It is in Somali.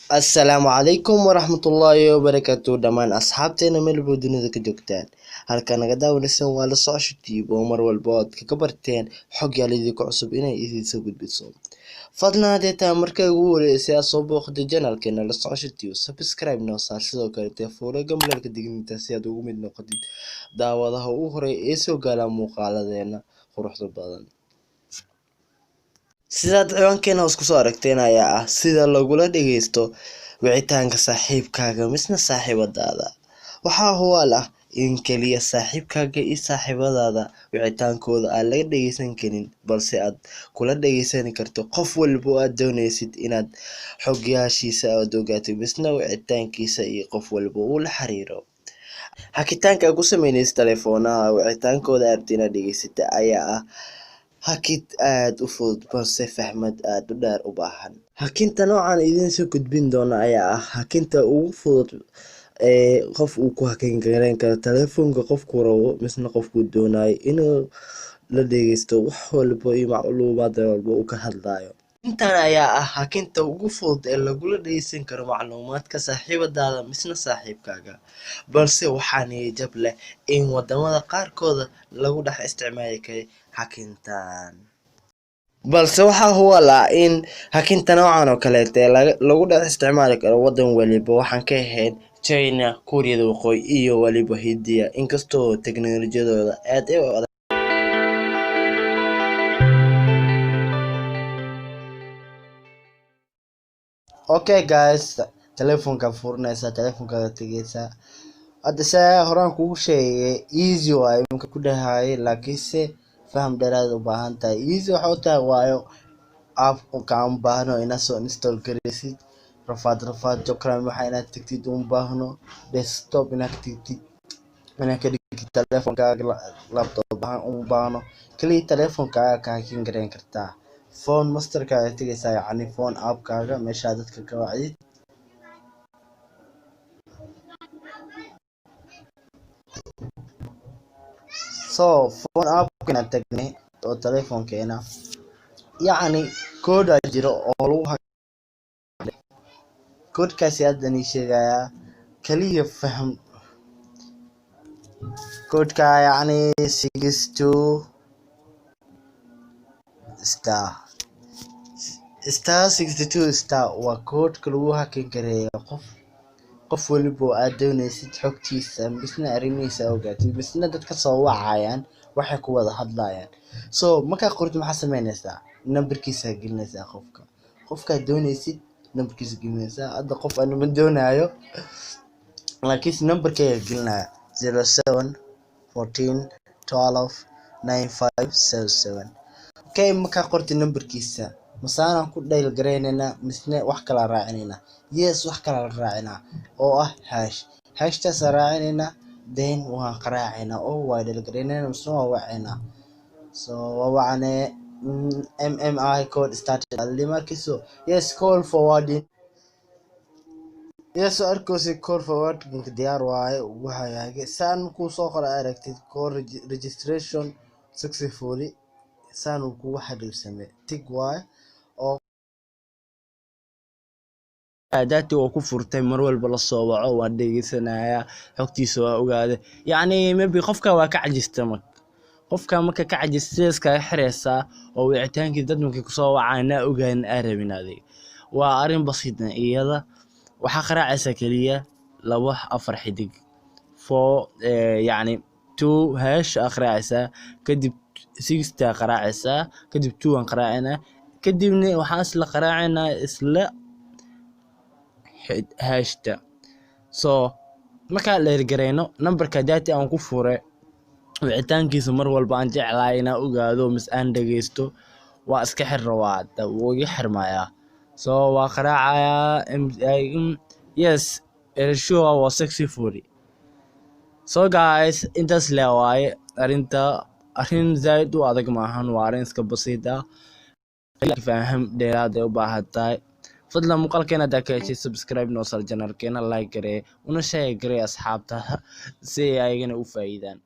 Assalaamu calaykum waraxmatullaahi wabarakaatu dhammaan asxaabteena meel walbo dunida ka joogtaan halka naga daawanaysan waa la socosho tv oo mar walba aad kaga barteen xog yaal idinku cusub inay idin soo gudbiso fadlan haddii taa markay ugu horeysay aad soo booqday janaalkeena la socosho tv subscribe noo saar sidoo kale telefoona gambalaalka digniinta si aad ugu mid noqotid daawadaha ugu horeeya ee soo gaala muuqaaladeena quruxda badan. Sidaad ciwaankeena hoos kusoo aragteen ayaa ah sida lagula dhageysto wicitaanka saaxiibkaaga misna saaxiibadaada. Waxaa hubaal ah in kaliya saaxiibkaaga iyo saaxiibadaada wicitaankooda aan laga dhageysan karin, balse aad kula dhageysan karto qof walba oo aad dooneysid inaad xogyaashiisa aad ogaato misna wicitaankiisa iyo qof walba uu la xiriiro. Hakitaanka aad ku sameynaysa teleefoonaha wicitaankooda aad inaad dhageysata ayaa ah hakid aad u fudud balse fahmad aad u dheer u baahan. Hakinta noocan idiin soo gudbin doona ayaa ah hakinta ugu fudud qof uu ku hakin gareyn karo telefoonka qofkuu rabo misna qofkuu doonayo inuu la dhageysto wax walba iyo macluumaad walba uu ka hadlayo. Intan ayaa ah hakinta ugu fudud ee lagula dhageysan karo macluumaadka saaxiibadaada misna saaxiibkaaga, balse waxaa niyad-jab leh in wadamada qaarkooda lagu dhex isticmaali karo hakintan. Balse waxaa hubaal ah in hakinta noocan oo kaleeta lagu dhex isticmaali karo wadan waliba waxaan ka ahayn China, Kuuriyada Waqooyi iyo waliba Hindiya, inkastoo teknolojiyadooda aad u adag. Okay guys, telefoonka furanaysa, telefoonka tagaysa. Hadda saa horaan kugu sheegay easy waaye marka ku dhahay, laakiinse faham dheeraad u baahan tahay. Easy waxa uu tahay waayo app ka aan baahno inaad soo install gareysid. rafaad jokran waxa inaad tagtid u baahno desktop inaad tagtid inaad ka dhigtid telefoonkaaga laptop u baahno kaliya telefoonkaaga ka hakin gareyn kartaa. Phone masterkaaga tagaysa, yacni phone app kaaga meesha dadka ka wacdid. So phone app kana tagnay oo telefoonkeena yacni code jiro oo lagu codekaasi hadda ni sheegaya kaliya faham codeka yacni 62 star waa codeka lagu hakin gareeyo qof walba oo aad dooneysid xogtiisa misna arrimihiisa ogaatid misna dadka soo wacayaan waxay ku wada hadlayaan. So markaa qortid maxaa sameynaysaa? Numberkiisa gelinaysaa qofka dooneysid numberkiisa gelinaysaa. Hadda qof aan ma doonayo laakiin numberkeeda gelinaya 07 14 12 9577. Okay, markaa qortid numberkiisa masaan ku dhayl gareynayna misna wax kala raacinayna. Yes, wax kala raacinaa oo ah hashtaas raacinayna, then waan qaraacayna oo waa dhayl gareynayna misna waa wacayna. So wacane MMI code started alimarkiiso yes call forwarding. Yes, arkosi call forwarding diyaar waaye waxaaga saan ku soo qora aragtid call registration successfully saan ku waxa dhigsamay tig waaye oo aadaati oo ku furtay mar walba la soo waco waa dhageysanaya xogtiisa waa ogaade. Yacni maybe qofka waa ka cajistay qofka marka ka cajistay iska xireysa oo wicitaankii dad markay ku soo wacayna ogaan arabin adeeg. Waa arrin basiid ah iyada waxa qaraacaysa kaliya 4 xidig 4 yacni 2 hash qaraacaysa kadib 6 qaraacaysa kadib 2 aan qaraacayna kadibna waxaan isla qaraacayna isla hashta. So marka la ergareyno numberka data aan ku furay wicitaankiisa mar walba aan jeclahay inaan ogaado mis aan dhageysto waa iska xir rawaada wuu iga xirmaya. So waa qaraacaya yes sure was successful. So guys, intaas la waaye arrin zaid u adag maahan, waa arrin iska basiid ah faham dheeraad u baahan tahay. fadlan muuqaalkeena hadaa ka heshay subscribe noo sar janaalkeena like garee una share garee asxaabta si ay ayagana u faa'iidaan.